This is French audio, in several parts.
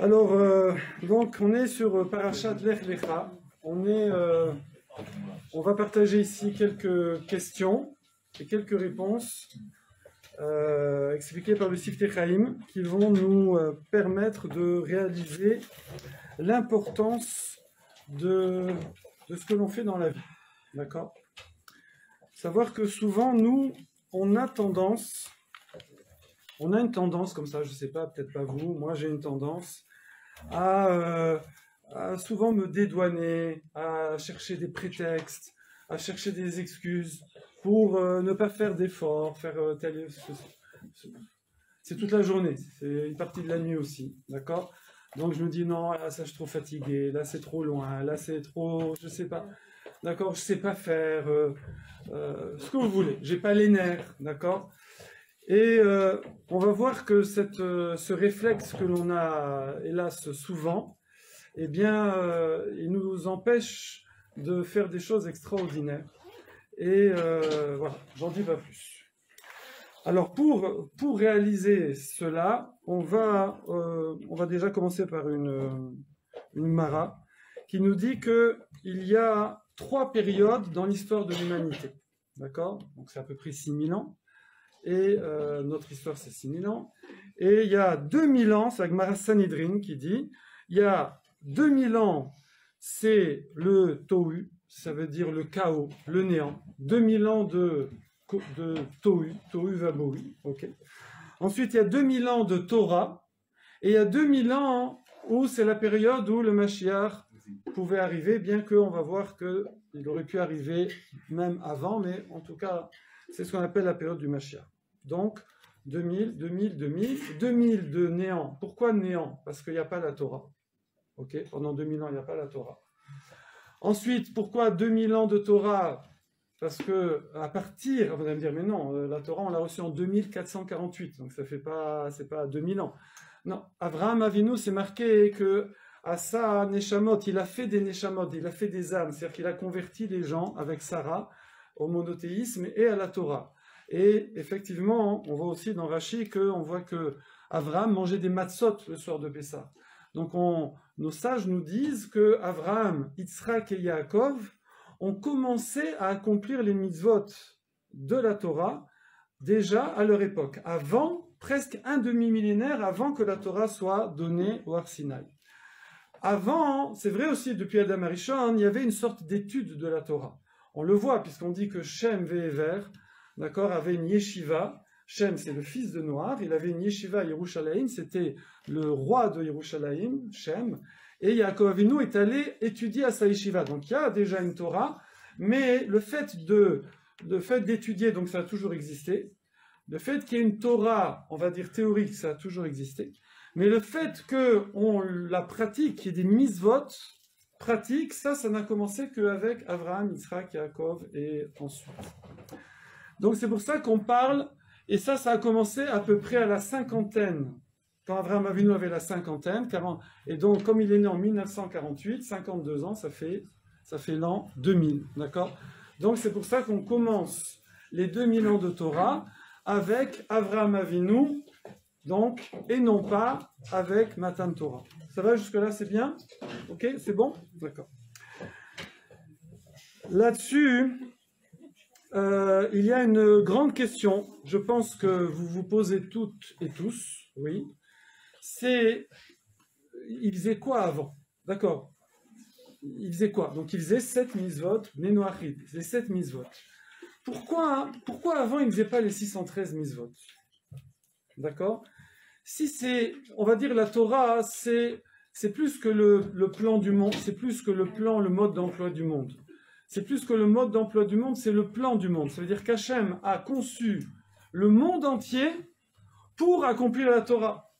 Alors, donc, on est sur Parashat Lech Lecha. On va partager ici quelques questions et quelques réponses expliquées par le Siftei Chaim qui vont nous permettre de réaliser l'importance de ce que l'on fait dans la vie. D'accord ? Savoir que souvent, nous, on a une tendance comme ça, je ne sais pas, peut-être pas vous, moi j'ai une tendance à souvent me dédouaner, à chercher des prétextes, à chercher des excuses pour ne pas faire d'efforts, c'est toute la journée, c'est une partie de la nuit aussi, d'accord ? Donc je me dis non, là ça je suis trop fatigué, là c'est trop loin, là c'est trop, je sais pas, d'accord, je sais pas faire ce que vous voulez, j'ai pas les nerfs, d'accord ? Et on va voir que ce réflexe que l'on a, hélas, souvent, eh bien, il nous empêche de faire des choses extraordinaires. Et voilà, j'en dis pas plus. Alors, pour réaliser cela, on va déjà commencer par une mara qui nous dit qu'il y a 3 périodes dans l'histoire de l'humanité. D'accord ? Donc, c'est à peu près 6000 ans. Et notre histoire, c'est 6000 ans. Et il y a 2000 ans, c'est la Gemara Sanhedrin qui dit, il y a 2000 ans, c'est le Tohu, ça veut dire le chaos, le néant. 2000 ans de Tohu, Tohu Vabohu, ok. Ensuite, il y a 2000 ans de Torah, et il y a 2000 ans où c'est la période où le Mashiach pouvait arriver, bien qu'on va voir qu'il aurait pu arriver même avant, mais en tout cas, c'est ce qu'on appelle la période du Mashiach. Donc, 2000 de néant. Pourquoi néant ? Parce qu'il n'y a pas la Torah. Ok ? Pendant 2000 ans, il n'y a pas la Torah. Ensuite, pourquoi 2000 ans de Torah ? Parce que, à partir, vous allez me dire, mais non, la Torah, on l'a reçue en 2448, donc c'est pas 2000 ans. Non, Avraham Avinu, c'est marqué que à sa Neshamot, il a fait des Neshamot, il a fait des âmes, c'est-à-dire qu'il a converti les gens avec Sarah au monothéisme et à la Torah. Et effectivement, on voit aussi dans Rashi qu'on voit que Avraham mangeait des matzot le soir de Pessah. Donc nos sages nous disent que Avraham, Yitzhak et Yaakov ont commencé à accomplir les mitzvot de la Torah déjà à leur époque, presque un demi-millénaire avant que la Torah soit donnée au Har Sinaï. Avant, c'est vrai aussi, depuis Adam Arishon, il y avait une sorte d'étude de la Torah. On le voit, puisqu'on dit que Shem Ve'ever, d'accord, avait une yeshiva. Shem, c'est le fils de Noach. Il avait une yeshiva à Yerushalayim. C'était le roi de Yerushalayim, Shem. Et Yaakov Avinu est allé étudier à sa yeshiva. Donc, il y a déjà une Torah. Mais le fait d'étudier, donc ça a toujours existé. Le fait qu'il y ait une Torah, on va dire théorique, ça a toujours existé. Mais le fait qu'on la pratique, qu'il y ait des mitzvot pratiques, ça n'a commencé qu'avec Avraham, Yitzhak, Yaakov et ensuite. Donc c'est pour ça qu'on parle, et ça a commencé à peu près à la cinquantaine, quand Avraham Avinu avait la cinquantaine, et donc comme il est né en 1948, 52 ans, ça fait l'an 2000, d'accord ? Donc c'est pour ça qu'on commence les 2000 ans de Torah avec Avraham Avinu, donc, et non pas avec Matan Torah. Ça va jusque-là, c'est bien ? Ok, c'est bon ? D'accord. Là-dessus, il y a une grande question, je pense que vous vous posez toutes et tous, oui, c'est, il faisait quoi avant ? D'accord ? Il faisait quoi ? Donc il faisait 7 mitzvot, Nenoachid, les 7 mitzvot. Pourquoi avant il ne faisait pas les 613 mitzvot ? D'accord ? Si c'est, on va dire la Torah, c'est plus que le plan du monde, c'est plus que le mode d'emploi du monde. C'est plus que le mode d'emploi du monde, c'est le plan du monde. Ça veut dire qu'Hachem a conçu le monde entier pour accomplir la Torah.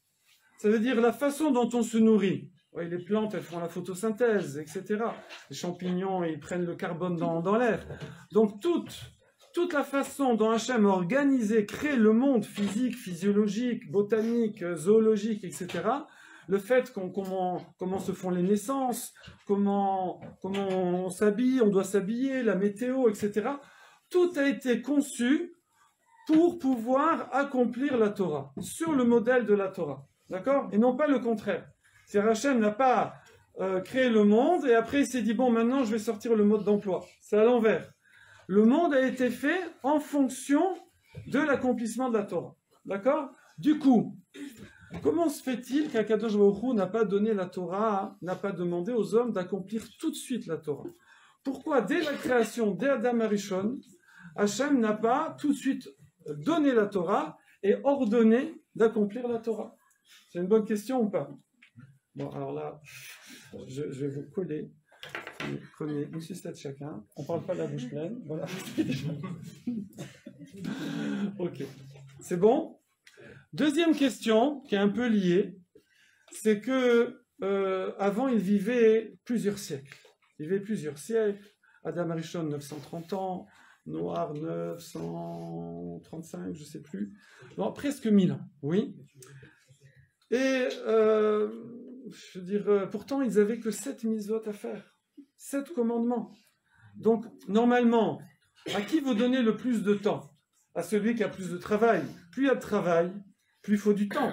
Ça veut dire la façon dont on se nourrit. Ouais, les plantes, elles font la photosynthèse, etc. Les champignons, ils prennent le carbone dans l'air. Donc toute la façon dont Hachem a organisé, créé le monde physique, physiologique, botanique, zoologique, etc., le fait comment se font les naissances, comment on s'habille, on doit s'habiller, la météo, etc., tout a été conçu pour pouvoir accomplir la Torah, sur le modèle de la Torah. D'accord ? Et non pas le contraire. C'est Hachem n'a pas créé le monde et après il s'est dit bon maintenant je vais sortir le mode d'emploi. C'est à l'envers. Le monde a été fait en fonction de l'accomplissement de la Torah. D'accord? Du coup, comment se fait-il qu'Akadosh Baruch Hu n'a pas donné la Torah, n'a pas demandé aux hommes d'accomplir tout de suite la Torah? Pourquoi dès la création, dès Adam Arishon, Hachem n'a pas tout de suite donné la Torah et ordonné d'accomplir la Torah? C'est une bonne question ou pas? Bon, alors là, je vais vous coller. Prenez une sucette chacun. On ne parle pas de la bouche pleine. Voilà. Ok. C'est bon? Deuxième question, qui est un peu liée, c'est que avant, il vivait plusieurs siècles. Il vivait plusieurs siècles. Adam Arishon, 930 ans. Noir, 935, je ne sais plus. Bon, presque 1000 ans, oui. Et, je veux dire, pourtant, ils n'avaient que 7 mitzvot à faire. 7 commandements. Donc, normalement, à qui vous donnez le plus de temps? À celui qui a plus de travail. Plus il y a de travail, plus il faut du temps.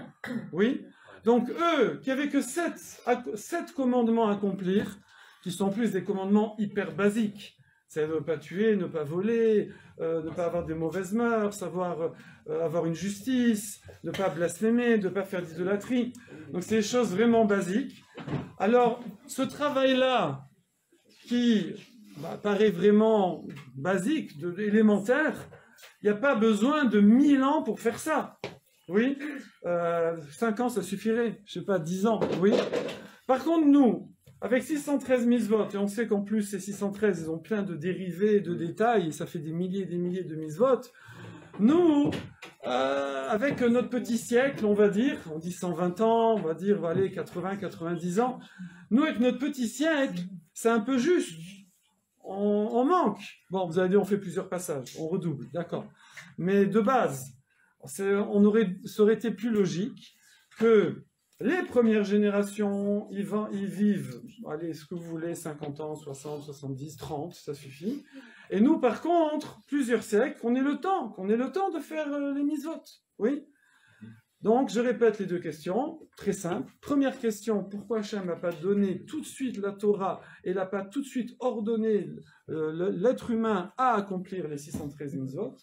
Oui. Donc, eux, qui n'avaient que 7 commandements à accomplir, qui sont plus des commandements hyper basiques, c'est ne pas tuer, ne pas voler, ne pas avoir des mauvaises mœurs, savoir avoir une justice, ne pas blasphémer, ne pas faire d'idolâtrie. Donc, c'est des choses vraiment basiques. Alors, ce travail-là, qui paraît vraiment basique, élémentaire, il n'y a pas besoin de 1000 ans pour faire ça. Oui, 5 ans, ça suffirait. Je ne sais pas, 10 ans, oui. Par contre, nous, avec 613 mitzvot, et on sait qu'en plus, ces 613, ils ont plein de dérivés, de détails, et ça fait des milliers de mitzvot. Nous, avec notre petit siècle, on va dire, on dit 120 ans, on va dire, allez, 80, 90 ans, nous, avec notre petit siècle, c'est un peu juste. On manque. Bon, vous allez dire, on fait plusieurs passages, on redouble, d'accord. Mais de base, ça aurait été plus logique que les premières générations, ils vivent, allez, ce que vous voulez, 50 ans, 60, 70, 30, ça suffit. Et nous, par contre, plusieurs siècles, qu'on ait le temps de faire les mitzvot. Oui. Donc, je répète les deux questions, très simples. Première question, pourquoi Hachem n'a pas donné tout de suite la Torah et n'a pas tout de suite ordonné l'être humain à accomplir les 613 mitzvot?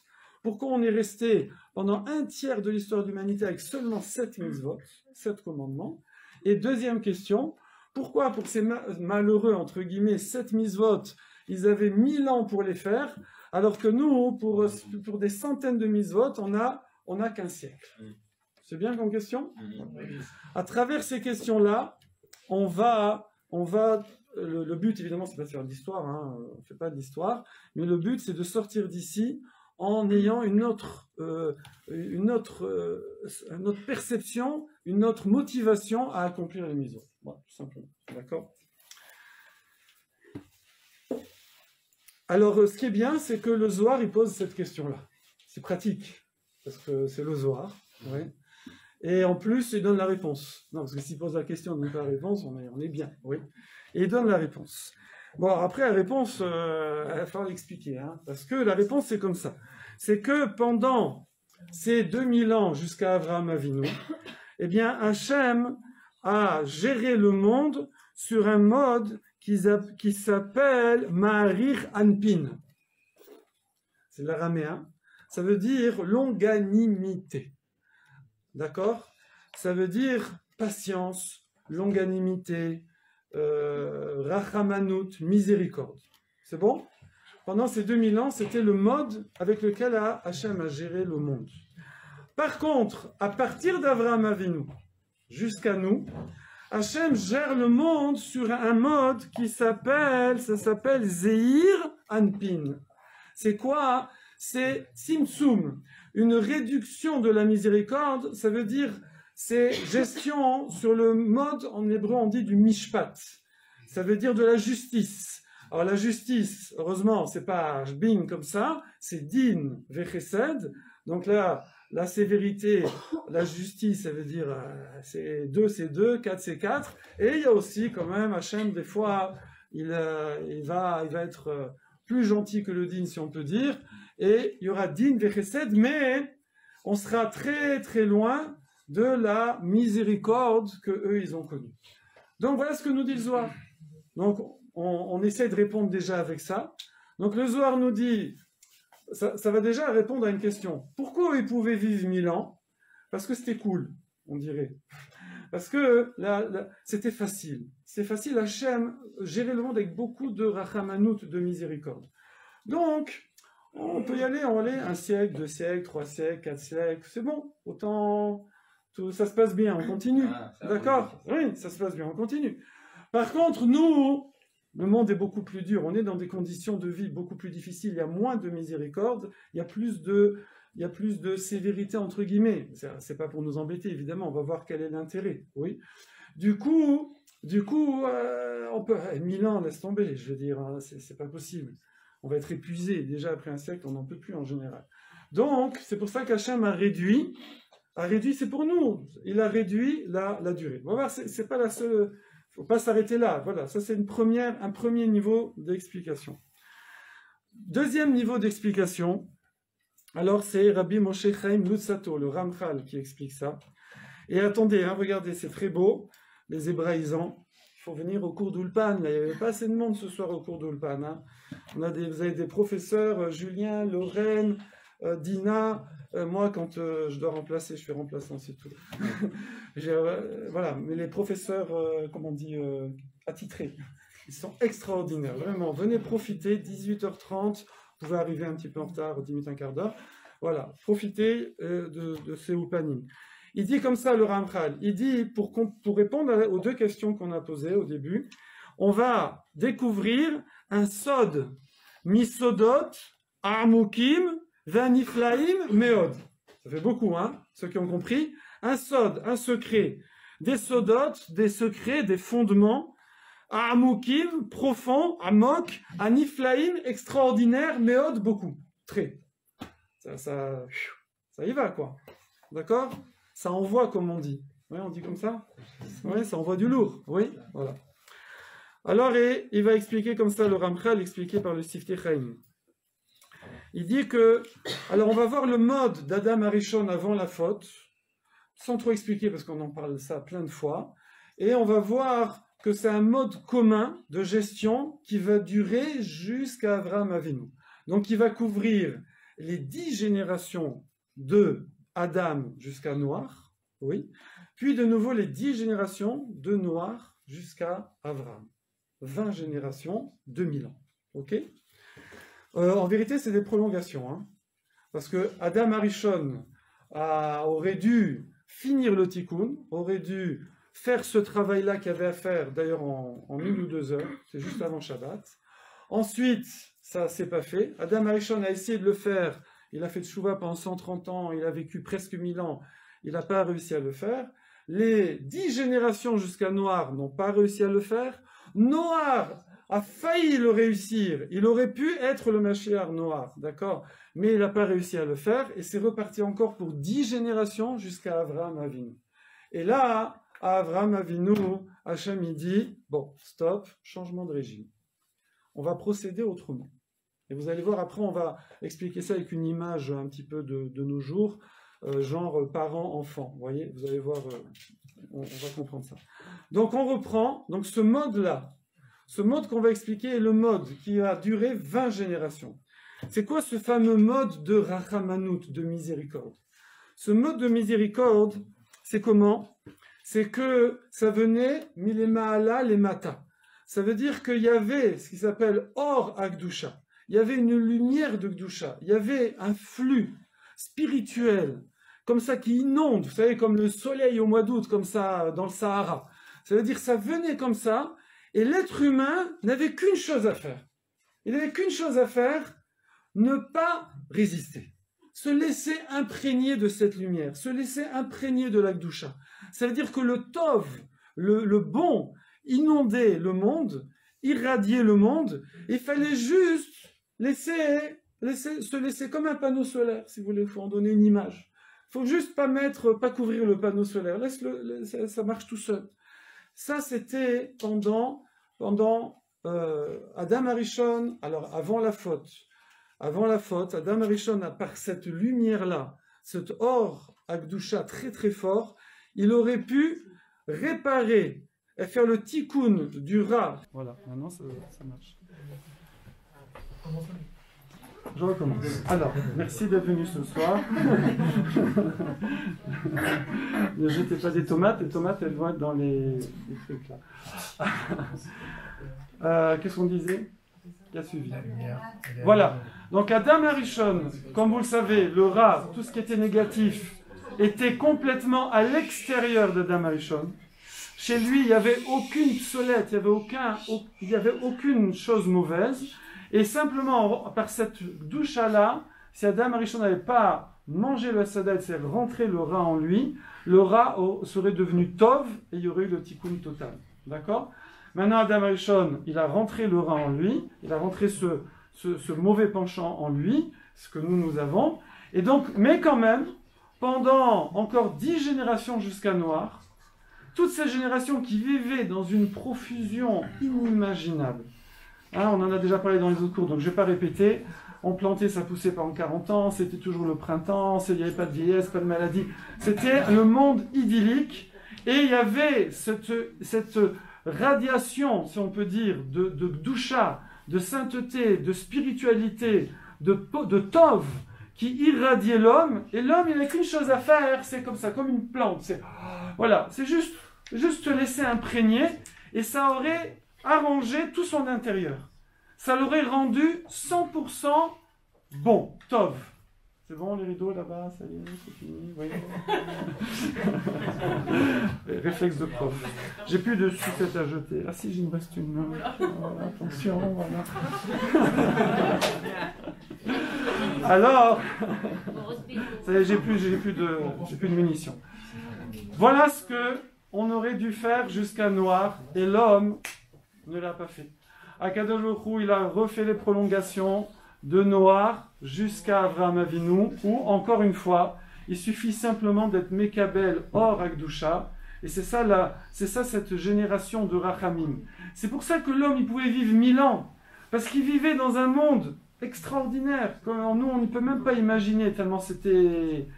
Pourquoi on est resté pendant un tiers de l'histoire de l'humanité avec seulement 7 mitzvot, 7 commandements? Et deuxième question, pourquoi pour ces malheureux, entre guillemets, 7 mitzvot, ils avaient 1000 ans pour les faire, alors que nous, pour des centaines de mitzvot, on a qu'un siècle? C'est bien comme question? À travers ces questions-là, le but évidemment, c'est pas de faire de l'histoire, hein, on ne fait pas de l'histoire, mais le but c'est de sortir d'ici en ayant une autre perception, une autre motivation à accomplir les mitzvot. Voilà, tout simplement. D'accord? Alors, ce qui est bien, c'est que le Zohar, il pose cette question-là. C'est pratique, parce que c'est le Zohar. Ouais. Et en plus, il donne la réponse. Non, parce que s'il pose la question et ne donne pas la réponse, on est bien. Oui. Et il donne la réponse. Bon, après, la réponse, il va falloir l'expliquer. Hein, parce que la réponse, c'est comme ça. C'est que pendant ces 2000 ans jusqu'à Avraham Avinu, eh bien, Hachem a géré le monde sur un mode qui s'appelle Ma'arir Anpin. C'est l'araméen. Ça veut dire longanimité. D'accord? Ça veut dire patience, longanimité, rachamanut, miséricorde. C'est bon? Pendant ces 2000 ans, c'était le mode avec lequel Hachem a géré le monde. Par contre, à partir d'Avraham Avinu jusqu'à nous, Hachem gère le monde sur un mode ça s'appelle Zeir Anpin. C'est quoi? C'est Tzimtzum. Une réduction de la miséricorde, ça veut dire, c'est gestion sur le mode, en hébreu on dit du mishpat. Ça veut dire de la justice. Alors la justice, heureusement, c'est pas bing comme ça, c'est din vechesed. Donc là, la sévérité, la justice, ça veut dire c'est 2, 4, c'est 4. Et il y a aussi quand même, Hachem, des fois, il va être plus gentil que le din, si on peut dire. Et il y aura din vechesed, mais on sera très très loin de la miséricorde que eux ils ont connue. Donc voilà ce que nous dit le Zohar. Donc on essaie de répondre déjà avec ça. Donc le Zohar nous dit, ça va déjà répondre à une question. Pourquoi ils pouvaient vivre 1000 ans? Parce que c'était cool, on dirait. Parce que c'était facile. C'est facile, Hachem gérer le monde avec beaucoup de rachamanout, de miséricorde. Donc, on peut y aller, on va aller 1 siècle, 2 siècles, 3 siècles, 4 siècles, c'est bon, autant, ça se passe bien, on continue. D'accord? Oui, ça se passe bien, on continue. Par contre, nous, le monde est beaucoup plus dur, on est dans des conditions de vie beaucoup plus difficiles, il y a moins de miséricorde, il y a plus de sévérité entre guillemets. C'est pas pour nous embêter, évidemment, on va voir quel est l'intérêt, oui. Du coup, on peut, 1000 ans, laisse tomber, je veux dire, hein, c'est pas possible. On va être épuisé, déjà après un siècle, on n'en peut plus en général. Donc, c'est pour ça qu'Hachem a réduit, c'est pour nous, il a réduit la durée. On va voir, c'est pas la seule, faut pas s'arrêter là, voilà, ça c'est un premier niveau d'explication. Deuxième niveau d'explication, alors c'est Rabbi Moshe Chaim Luzzatto, le Ramchal, qui explique ça. Et attendez, hein, regardez, c'est très beau, les hébraïsants. Il faut venir au cours d'Ulpan. Il n'y avait pas assez de monde ce soir au cours d'Ulpan. Hein. Vous avez des professeurs, Julien, Lorraine, Dina. Moi, quand je dois remplacer, je suis remplaçant, c'est tout. Voilà, mais les professeurs, comment on dit, attitrés, ils sont extraordinaires. Vraiment, venez profiter, 18h30. Vous pouvez arriver un petit peu en retard, 10 minutes, un quart d'heure. Voilà, profitez de ces Ulpanim. Il dit comme ça, le Ramchal, il dit, pour répondre aux deux questions qu'on a posées au début, on va découvrir un sod, misodot, amukim, vaniflaim, meod. Ça fait beaucoup, hein, ceux qui ont compris. Un sod, un secret, des sodot, des secrets, des fondements, amukim, profond, amok, aniflaim, extraordinaire, meod, beaucoup. Très. Ça y va, quoi. D'accord? Ça envoie, comme on dit. Oui, on dit comme ça? Oui, ça envoie du lourd. Oui, voilà. Alors, il va expliquer comme ça, le Ramchal, expliqué par le Siftei Chaim. Il dit que... Alors, on va voir le mode d'Adam Arishon avant la faute, sans trop expliquer, parce qu'on en parle ça plein de fois. Et on va voir que c'est un mode commun de gestion qui va durer jusqu'à Avraham Avinu. Donc, il va couvrir les 10 générations de Adam jusqu'à Noach, oui, puis de nouveau les 10 générations de Noach jusqu'à Avraham. 20 générations, 2000 ans. Ok? En vérité, c'est des prolongations, hein, parce que Adam Arishon aurait dû finir le tikkun, aurait dû faire ce travail-là qu'il avait à faire, d'ailleurs en 1 ou 2 heures, c'est juste avant Shabbat. Ensuite, ça s'est pas fait. Adam Arishon a essayé de le faire. Il a fait tchouva pendant 130 ans, il a vécu presque 1000 ans, il n'a pas réussi à le faire. Les 10 générations jusqu'à Noach n'ont pas réussi à le faire. Noach a failli le réussir, il aurait pu être le Mashiach Noach, d'accord? Mais il n'a pas réussi à le faire, et c'est reparti encore pour 10 générations jusqu'à Avraham Avinu. Et là, à Avraham Avinu, Hachem il dit, bon, stop, changement de régime. On va procéder autrement. Et vous allez voir, après, on va expliquer ça avec une image un petit peu de nos jours, genre parents-enfants. Vous voyez, vous allez voir, on va comprendre ça. Donc, on reprend. Donc, ce mode-là, ce mode qu'on va expliquer est le mode qui a duré 20 générations. C'est quoi ce fameux mode de rachamanout, de miséricorde? Ce mode de miséricorde, c'est comment? C'est que ça venait milemaala lemata. Ça veut dire qu'il y avait ce qui s'appelle or akdusha. Il y avait une lumière de Gdusha, il y avait un flux spirituel, comme ça qui inonde, vous savez, comme le soleil au mois d'août, comme ça, dans le Sahara. Ça veut dire que ça venait comme ça, et l'être humain n'avait qu'une chose à faire. Il n'avait qu'une chose à faire, ne pas résister. Se laisser imprégner de cette lumière, se laisser imprégner de la Gdusha. Ça veut dire que le Tov, le bon, inondait le monde, irradiait le monde, il fallait juste se laisser comme un panneau solaire, si vous voulez, il faut en donner une image. Il faut juste pas couvrir le panneau solaire, ça marche tout seul. Ça, c'était pendant Adam Arishon, alors avant la faute, Adam Arishon, par cette lumière-là, cet or Akdusha très très fort, il aurait pu réparer et faire le tikkun du Ra. Voilà, maintenant ça marche. Je recommence. Alors, merci d'être venu ce soir. Ne jetez pas des tomates, les tomates elles vont être dans les trucs là. Qu'est-ce qu'on disait? Qui a suivi? Voilà. Donc Adam Arishon, comme vous le savez, le Ra, tout ce qui était négatif, était complètement à l'extérieur d'Adam Arishon. Chez lui, il n'y avait aucune psolète, il n'y avait aucune chose mauvaise. Et simplement, par cette doucha-là, si Adam Arishon n'avait pas mangé le Hasadet, c'est-à-dire rentré le Ra en lui, le Ra serait devenu Tov et il y aurait eu le Tikkun total. D'accord? Maintenant, Adam Arishon, il a rentré le Ra en lui, il a rentré ce mauvais penchant en lui, ce que nous avons. Et donc, mais quand même, pendant encore 10 générations jusqu'à Noir, toutes ces générations qui vivaient dans une profusion inimaginable, hein, on en a déjà parlé dans les autres cours, donc je ne vais pas répéter. On plantait, ça poussait pendant 40 ans, c'était toujours le printemps, il n'y avait pas de vieillesse, pas de maladie. C'était le monde idyllique et il y avait cette radiation, si on peut dire, de doucha, de sainteté, de spiritualité, de tov qui irradiait l'homme. Et l'homme, il n'a qu'une chose à faire, c'est comme ça, comme une plante. Voilà, c'est juste se laisser imprégner et ça aurait arrangé tout son intérieur. Ça l'aurait rendu 100% bon, tov. C'est bon les rideaux là-bas, ça y est, c'est fini, oui. Réflexe de prof. J'ai plus de sucette à jeter. Ah si, j'ai une reste une. Voilà, attention, voilà. Alors, ça y est, j'ai plus de munitions. Voilà ce que on aurait dû faire jusqu'à Noir, et l'homme ne l'a pas fait. Akadosh Baruch Hu, il a refait les prolongations de Noir jusqu'à Avraham Avinu, où, encore une fois, il suffit simplement d'être Mekabel hors Akdusha, et c'est ça cette génération de Rachamim. C'est pour ça que l'homme, il pouvait vivre 1000 ans, parce qu'il vivait dans un monde extraordinaire, comme nous, on ne peut même pas imaginer, tellement c'était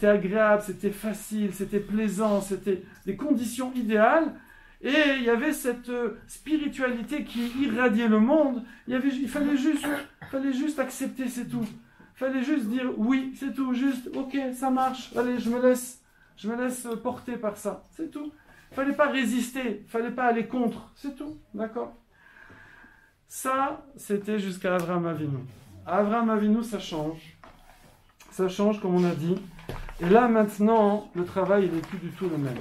agréable, c'était facile, c'était plaisant, c'était des conditions idéales. Et il y avait cette spiritualité qui irradiait le monde. Il fallait juste accepter, c'est tout. Il fallait juste dire oui, c'est tout. Juste, ok, ça marche. Allez, je me laisse porter par ça. C'est tout. Il fallait pas résister. Il fallait pas aller contre. C'est tout. D'accord? Ça, c'était jusqu'à Avraham Avinu. À Avraham Avinu, ça change. Ça change, comme on a dit. Et là, maintenant, le travail, il n'est plus du tout le même.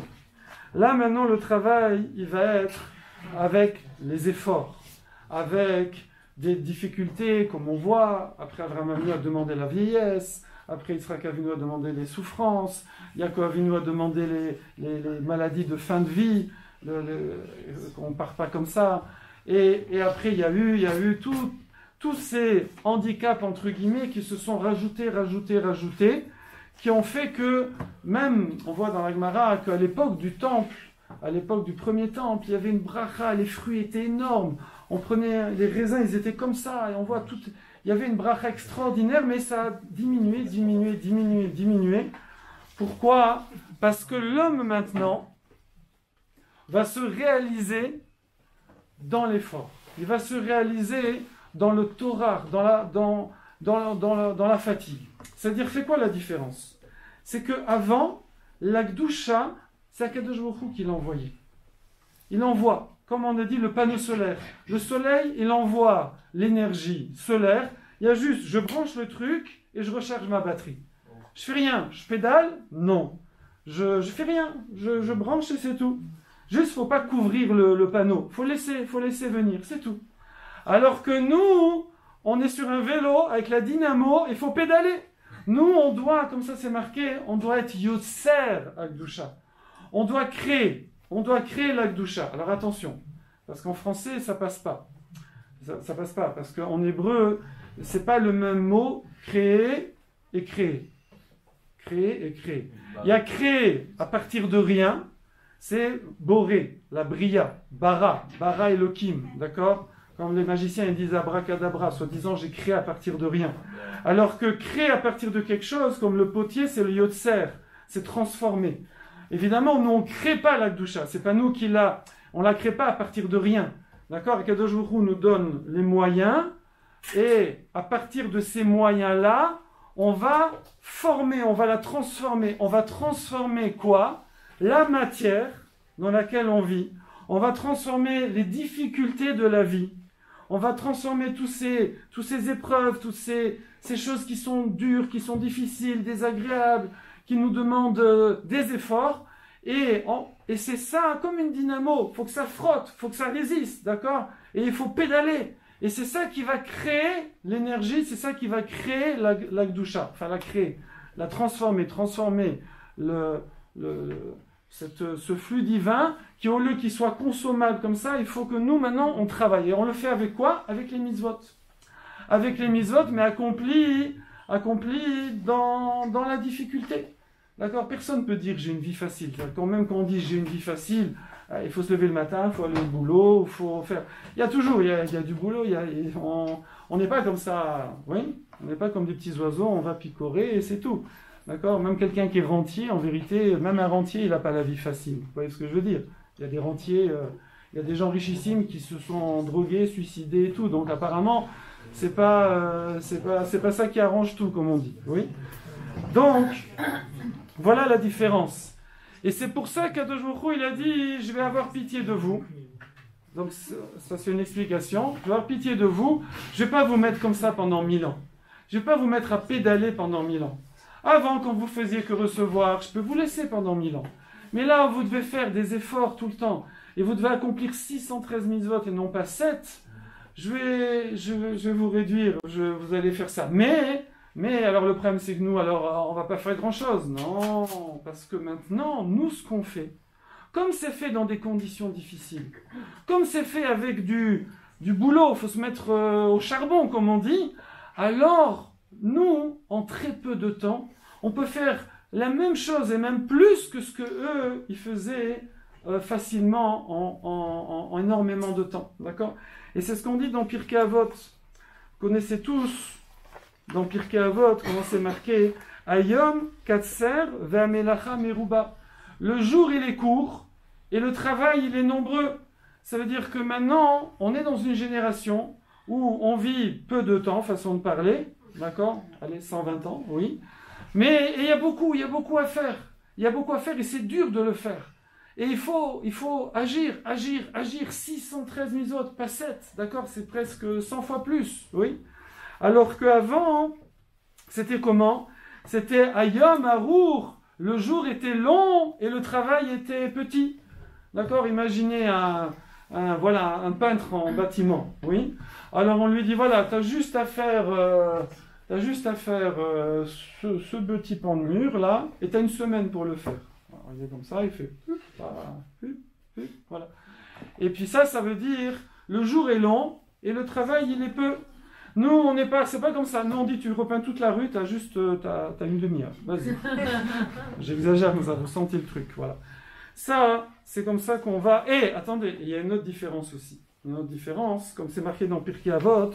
Là, maintenant, le travail, il va être avec les efforts, avec des difficultés, comme on voit. Après, Avraham Avinu a demandé la vieillesse. Après, Yitzhak Avinu a demandé les souffrances. Yaakov Avinu a demandé les maladies de fin de vie. Qu'on ne part pas comme ça. Et après, il y a eu tous ces handicaps, entre guillemets, qui se sont rajoutés, qui ont fait que, même, on voit dans la Gemara, qu'à l'époque du temple, à l'époque du premier temple, il y avait une bracha, les fruits étaient énormes, on prenait, les raisins, ils étaient comme ça, et on voit tout, il y avait une bracha extraordinaire, mais ça a diminué. Pourquoi? Parce que l'homme, maintenant, va se réaliser dans l'effort. Il va se réaliser dans le Torah, dans la fatigue. C'est-à-dire, c'est quoi la différence? C'est qu'avant, la Gdusha, c'est Akadosh Baruch Hu qui l'envoyait. Il envoie, comme on a dit, le panneau solaire. Le soleil, il envoie l'énergie solaire. Il y a juste, je branche le truc et je recharge ma batterie. Je fais rien. Je pédale? Non. Je fais rien. Je branche et c'est tout. Juste, faut pas couvrir le panneau. Faut laisser venir, c'est tout. Alors que nous, on est sur un vélo avec la dynamo, il faut pédaler. Nous, on doit, comme ça c'est marqué, on doit être Yotzer Akdusha. On doit créer l'Akdusha. Alors attention, parce qu'en français, ça passe pas. Ça passe pas, parce qu'en hébreu, c'est pas le même mot, créer et créer. Créer et créer. Il y a créer à partir de rien, c'est boré, la bria, bara Elohim, d'accord? Comme les magiciens ils disent abracadabra, soi-disant j'ai créé à partir de rien. Alors que créer à partir de quelque chose, comme le potier, c'est le yotzer, c'est transformer. évidemment, nous, on ne crée pas la Kedusha. C'est pas nous qui on la crée pas à partir de rien. D'accord? Kadosh Baruch Hu nous donne les moyens, et à partir de ces moyens-là, on va former, on va la transformer. On va transformer quoi? La matière dans laquelle on vit. On va transformer les difficultés de la vie. On va transformer tous ces épreuves, toutes ces choses qui sont dures, qui sont difficiles, désagréables, qui nous demandent des efforts. Et c'est ça, comme une dynamo. Il faut que ça frotte, il faut que ça résiste, d'accord? Et il faut pédaler. Et c'est ça qui va créer l'énergie, c'est ça qui va créer la Kedusha. Enfin, la créer, la transformer ce flux divin qui, au lieu qu'il soit consommable comme ça, il faut que nous, maintenant, on travaille. Et on le fait avec quoi? Avec les mitzvot. Avec les mitzvot, mais accomplis dans la difficulté. D'accord? Personne ne peut dire j'ai une vie facile. Même quand on dit j'ai une vie facile, il faut se lever le matin, il faut aller au boulot, il faut faire... Il y a toujours, il y a du boulot, on n'est pas comme ça, oui? On n'est pas comme des petits oiseaux, on va picorer et c'est tout. D'accord? Même quelqu'un qui est rentier, en vérité, même un rentier, il n'a pas la vie facile. Vous voyez ce que je veux dire? Il y a des rentiers, il y a des gens richissimes qui se sont drogués, suicidés et tout. Donc apparemment, c'est pas ça qui arrange tout, comme on dit. Oui? Donc, voilà la différence. Et c'est pour ça qu'Akadosh Baruch Hu, il a dit, je vais avoir pitié de vous. Donc ça c'est une explication. Je vais avoir pitié de vous. Je ne vais pas vous mettre comme ça pendant 1000 ans. Je ne vais pas vous mettre à pédaler pendant 1000 ans. Avant, quand vous faisiez que recevoir, je peux vous laisser pendant 1000 ans. Mais là, vous devez faire des efforts tout le temps. Et vous devez accomplir 613 mitzvot et non pas 7. Je vais vous réduire. Vous allez faire ça. Mais alors le problème c'est que nous, alors on va pas faire grand-chose. Non, parce que maintenant, nous ce qu'on fait, comme c'est fait dans des conditions difficiles, comme c'est fait avec du boulot, il faut se mettre au charbon comme on dit, alors nous, en très peu de temps, on peut faire la même chose et même plus que ce que eux, ils faisaient facilement en énormément de temps. D'accord? Et c'est ce qu'on dit dans Pirkei Avot. Vous connaissez tous dans Pirkei Avot, comment c'est marqué, Ayom Katser ve'amelacha meruba. Le jour il est court et le travail il est nombreux. Ça veut dire que maintenant on est dans une génération où on vit peu de temps, façon de parler, d'accord? Allez, 120 ans, oui. Mais il y a beaucoup à faire. Il y a beaucoup à faire et c'est dur de le faire. Et il faut agir. 613 mitzvot, pas 7, d'accord? C'est presque 100 fois plus, oui. Alors qu'avant, c'était comment? C'était Ayom Arour. Le jour était long et le travail était petit. D'accord? Imaginez un peintre en bâtiment. Oui? Alors on lui dit, voilà, tu as juste à faire, ce petit pan de mur là, et tu as une semaine pour le faire. Alors, il est comme ça, il fait, voilà. Et puis ça veut dire, le jour est long et le travail il est peu. Nous, on n'est pas, c'est pas comme ça. Nous, on dit, tu repeins toute la rue, t'as une demi-heure. Vas-y. J'exagère, vous avez ressenti le truc, voilà. Ça, c'est comme ça qu'on va... Et, attendez, il y a une autre différence aussi. Une autre différence, comme c'est marqué dans Pirkei Avot,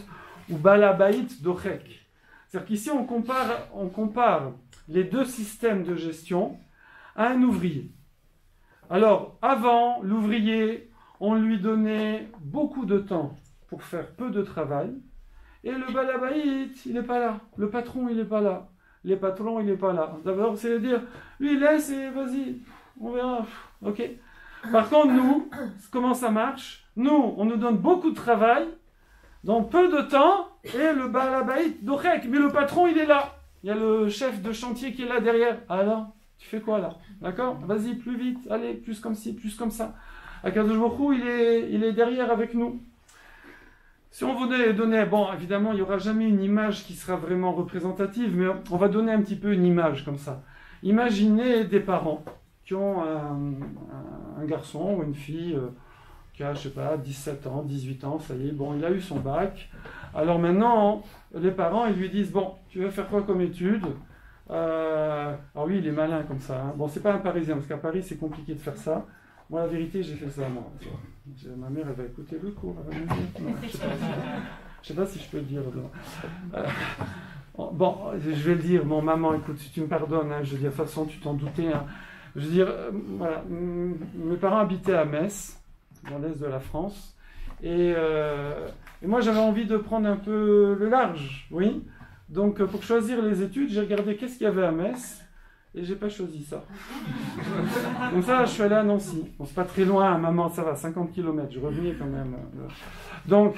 ou Balabait Dochek. C'est-à-dire qu'ici, on compare les deux systèmes de gestion à un ouvrier. Alors, avant, l'ouvrier, on lui donnait beaucoup de temps pour faire peu de travail. Et le balabaït, il n'est pas là. Le patron, il n'est pas là. Les patrons, il n'est pas là. D'abord, c'est de dire, lui, laisse et vas-y, on verra. Ok. Par contre, nous, comment ça marche? Nous, on nous donne beaucoup de travail, dans peu de temps, et le balabaït d'Orek. Mais le patron, il est là. Il y a le chef de chantier qui est là derrière. Alors, tu fais quoi là? D'accord? Vas-y, plus vite. Allez, plus comme ci, plus comme ça. Akadosh Baruch Hu, il est derrière avec nous. Si on voulait donner, bon, évidemment, il n'y aura jamais une image qui sera vraiment représentative, mais on va donner un petit peu une image comme ça. Imaginez des parents qui ont un garçon ou une fille qui a, je sais pas, 17 ans, 18 ans, ça y est, bon, il a eu son bac. Alors maintenant, les parents, ils lui disent, bon, tu veux faire quoi comme étude? Alors lui, il est malin comme ça. Hein. Bon, c'est pas un Parisien, parce qu'à Paris, c'est compliqué de faire ça. Moi, la vérité, j'ai fait ça, moi. Ma mère, elle va écouter le cours. Elle va me dire. Non, je sais pas si je peux le dire. Bon, je vais le dire. Bon, maman, écoute, si tu me pardonnes, hein, je veux dire, de toute façon, tu t'en doutais. Hein. Je veux dire, voilà, mes parents habitaient à Metz, dans l'est de la France, et moi j'avais envie de prendre un peu le large, oui. Donc pour choisir les études, j'ai regardé qu'est-ce qu'il y avait à Metz, et j'ai pas choisi ça. Donc ça, je suis allé à Nancy. Bon, c'est pas très loin, maman, ça va, 50 km, je revenais quand même. Donc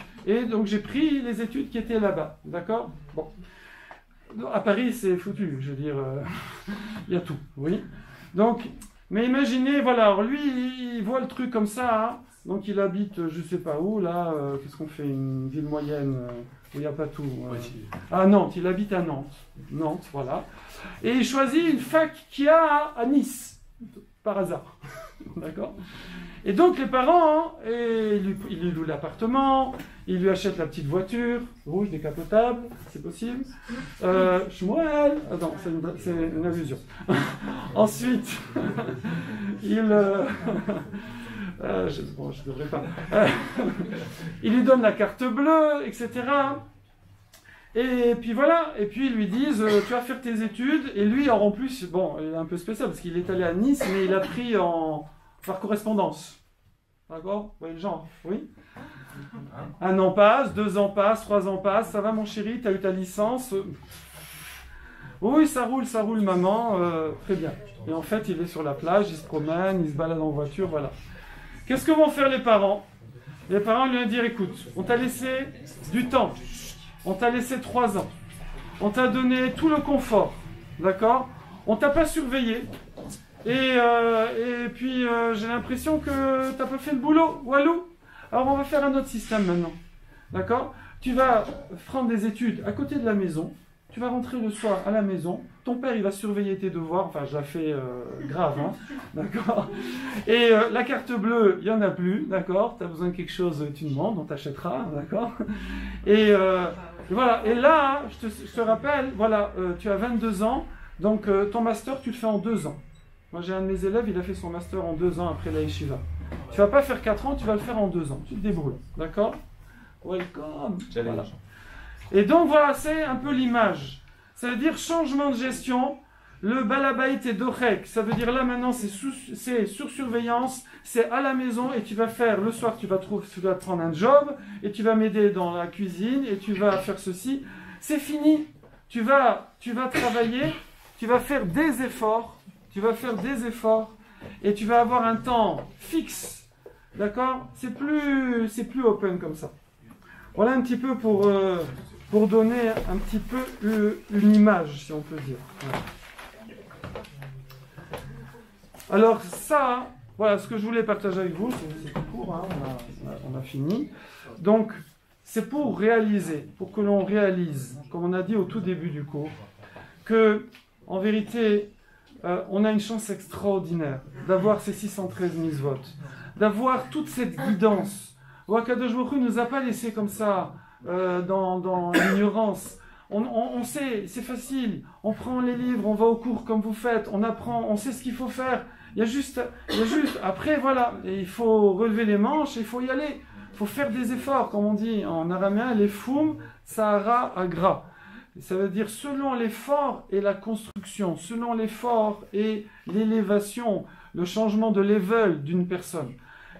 j'ai pris les études qui étaient là-bas, d'accord? Bon. À Paris, c'est foutu, je veux dire, il y a tout, oui. Donc, mais imaginez, voilà, alors lui, il voit le truc comme ça, hein. Donc il habite, je sais pas où, là, qu'est-ce qu'on fait, une ville moyenne où il n'y a pas tout. À Nantes, il habite à Nantes. Nantes, voilà. Et il choisit une fac qu'il y a à Nice, par hasard. D'accord? Et donc les parents, ils lui louent l'appartement, ils lui achètent la petite voiture, rouge, décapotable, c'est possible. Shmuel, non, c'est une allusion. Ensuite, je devrais pas. Il lui donne la carte bleue, etc. Et puis voilà, et puis ils lui disent tu vas faire tes études, et lui en plus, bon, il est un peu spécial parce qu'il est allé à Nice, mais il a pris par correspondance. D'accord? Vous voyez le genre? Oui? 1 an passe, 2 ans passent, 3 ans passent, ça va mon chéri, t'as eu ta licence? Oui, ça roule maman, très bien. Et en fait, il est sur la plage, il se promène, il se balade en voiture, voilà. Qu'est-ce que vont faire les parents? Les parents lui vont dire, écoute, on t'a laissé du temps. On t'a laissé 3 ans. On t'a donné tout le confort. D'accord? On t'a pas surveillé. Et puis, j'ai l'impression que t'as pas fait le boulot. Walou. Alors, on va faire un autre système maintenant. D'accord? Tu vas prendre des études à côté de la maison. Tu vas rentrer le soir à la maison. Ton père, il va surveiller tes devoirs. Enfin, je la fais grave, hein. D'accord? Et la carte bleue, il n'y en a plus. D'accord? Tu as besoin de quelque chose, tu demandes, on t'achètera. D'accord? Et voilà. Et là, je te rappelle, voilà, tu as 22 ans. Donc, ton master, tu le fais en 2 ans. Moi, j'ai un de mes élèves, il a fait son master en 2 ans après la yeshiva. Tu vas pas faire 4 ans, tu vas le faire en 2 ans. Tu te débrouilles. D'accord? Welcome. Voilà. Et donc voilà, c'est un peu l'image. Ça veut dire changement de gestion. Le balabait et dorek, ça veut dire là maintenant c'est sur surveillance, c'est à la maison et tu vas faire, le soir tu vas prendre un job et tu vas m'aider dans la cuisine et tu vas faire ceci. C'est fini. Tu vas travailler, tu vas faire des efforts, et tu vas avoir un temps fixe. D'accord? C'est plus open comme ça. Voilà un petit peu pour donner un petit peu une image, si on peut dire. Voilà. Alors ça, voilà ce que je voulais partager avec vous, c'est tout court, hein, on a fini. Donc, c'est pour que l'on réalise, comme on a dit au tout début du cours, que, en vérité, on a une chance extraordinaire d'avoir ces 613 mitzvot, d'avoir toute cette guidance. Akadosh Baruch Hu ne nous a pas laissé comme ça, dans l'ignorance. On sait, c'est facile, on prend les livres, on va au cours comme vous faites, on apprend, on sait ce qu'il faut faire. Il y a juste, après voilà, et il faut relever les manches, et il faut y aller. Il faut faire des efforts, comme on dit en araméen, les foum, sahara, agra. Ça veut dire selon l'effort et la construction, selon l'effort et l'élévation, le changement de level d'une personne.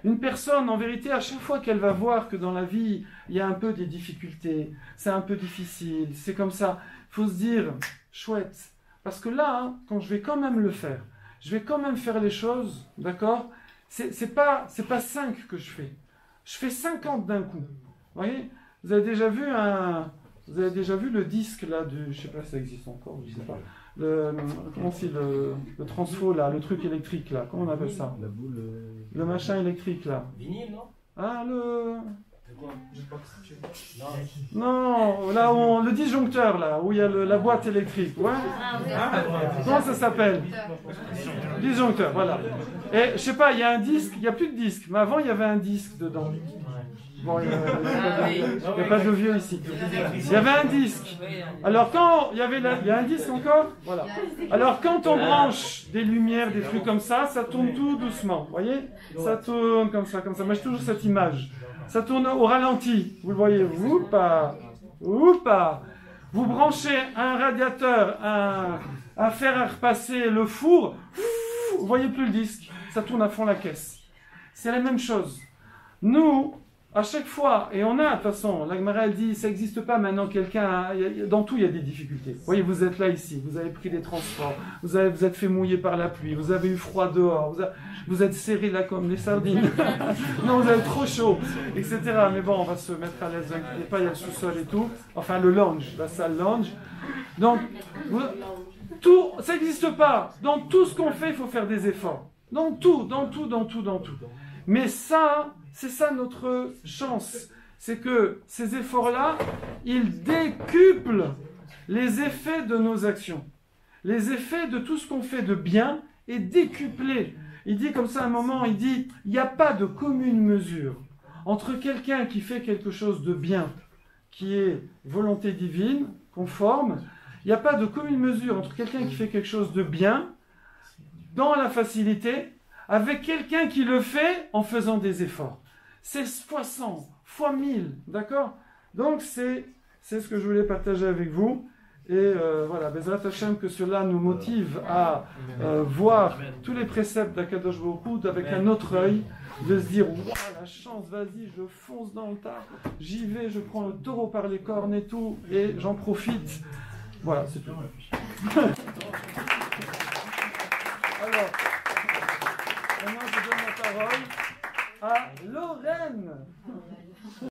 Une personne, en vérité, à chaque fois qu'elle va voir que dans la vie, il y a un peu des difficultés, c'est un peu difficile, c'est comme ça, il faut se dire, chouette, parce que là, hein, quand je vais quand même le faire, je vais quand même faire les choses, d'accord? C'est pas 5 que je fais 50 d'un coup. Vous voyez? Vous avez déjà vu le disque là je sais pas si ça existe encore, je sais pas. Comment c'est le transfo là, le truc électrique là, comment on appelle ça? La boule. Le machin électrique là. Vinyle, non? Ah non, là où le disjoncteur là, où il y a la boîte électrique, ouais. Comment ça s'appelle? Disjoncteur, voilà. Et je sais pas, il y a un disque, il y a plus de disque, mais avant il y avait un disque dedans. Bon, il n'y a pas de vieux ici. Il y avait un disque. Alors quand il y a un disque encore, voilà. Alors quand on branche des lumières, des trucs comme ça tourne tout doucement. Vous voyez? Ça tourne comme ça. Moi j'ai toujours cette image. Ça tourne au ralenti. Vous le voyez? Oupa. Vous branchez un radiateur, un fer à repasser, le four. vous voyez plus le disque, ça tourne à fond la caisse. C'est la même chose. Nous, à chaque fois, et on a, de toute façon, la Gemara elle dit, ça n'existe pas maintenant, quelqu'un, dans tout il y a des difficultés. Vous voyez, vous êtes là ici, vous avez pris des transports, vous êtes fait mouiller par la pluie, vous avez eu froid dehors, vous êtes serré là comme les sardines, non, vous avez trop chaud, etc. Mais bon, on va se mettre à l'aise, il n'y a pas, il y a le sous-sol et tout, enfin le lounge, la salle lounge. Donc, tout, ça n'existe pas. Dans tout ce qu'on fait, il faut faire des efforts. Dans tout. Mais ça, c'est ça notre chance. C'est que ces efforts-là, ils décuplent les effets de nos actions. Les effets de tout ce qu'on fait de bien est décuplé. Il dit comme ça à un moment, il dit, il n'y a pas de commune mesure entre quelqu'un qui fait quelque chose de bien, qui est volonté divine, conforme. Il n'y a pas de commune mesure entre quelqu'un qui fait quelque chose de bien, dans la facilité, avec quelqu'un qui le fait en faisant des efforts. C'est fois 100, fois 1000, d'accord? Donc c'est ce que je voulais partager avec vous. Et voilà, Bezrat Hashem, que cela nous motive à voir tous les préceptes d'Akadosh Baruch Hu avec un autre œil, de se dire, waouh, la chance, vas-y, je fonce dans le tas, j'y vais, je prends le taureau par les cornes et tout, et j'en profite. Voilà, c'est tout. Alors, maintenant je donne la parole à Lorraine.